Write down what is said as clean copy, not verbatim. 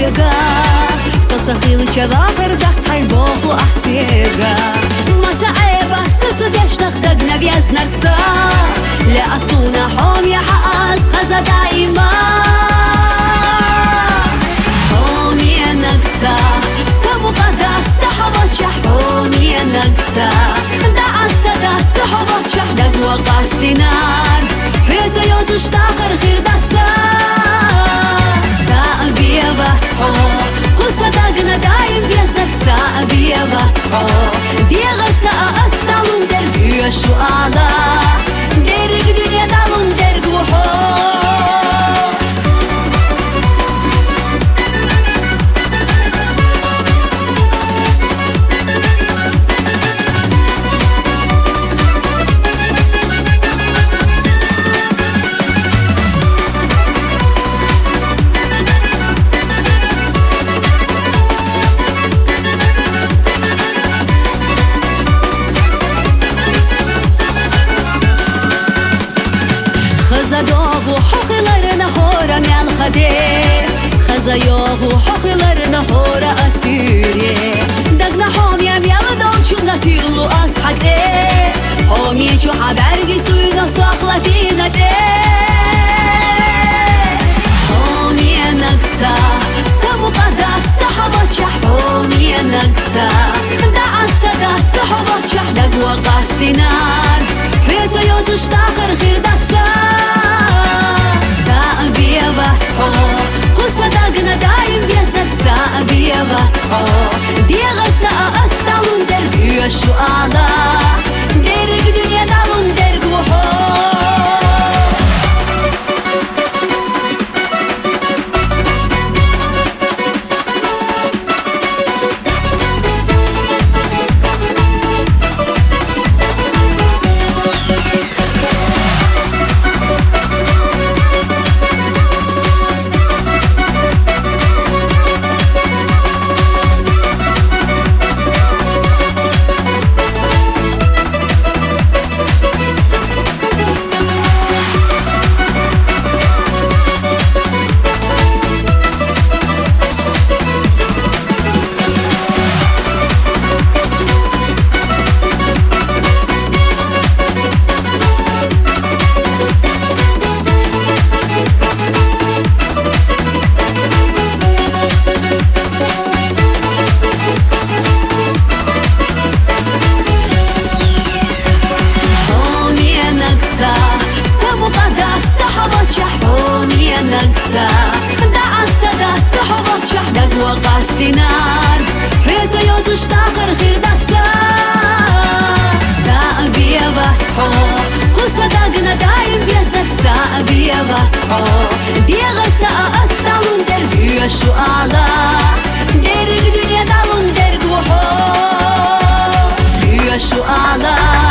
يقا ستخيل جواهر دختر بوغو أحسيقا ما تعيبا ستدش نخدق نبيز نكسا لأصونا حوم يحقاس خزا دائما حوم ينكسا سمو قدات سحبت حوم ينكسا دعا السدات سحبت شحدك وقاستي نار هيزا يوتش تاخر خير داتسا سأبيا باتحو قصة داقنا دايم بيزنك سأبيا باتحو ديغا سأستعلن درقيا شو أعلى درق دنيا دعلن درق وحو خزا حقlarına hora men khade خزا حقlarına hora asüre dagna homyam yaldan chumna tillu ashate homi chu habergi suyuna saklatinate homi naksa samuqadat sahabat homi naksa da'a sadat sahabat dagwa qastinar heza yotush takhir khirdatsa سأبيا باتحو قصة داقنا دايم بيزنك سأبيا باتحو ديغا سأستعلن درقيا شو أعلى درق دنيا دعلن درق وحو نكسا دعا السدات سحبت شحدك وقاستي نار هيزا يوتش تاخر خير داتسا سأبيا باتحو قصة داقنا دايم بيزنك سأبيا باتحو ديغا سأستعلن درقيا شو أعلى درق دنيا دعلن درق وحو ديغا شو أعلى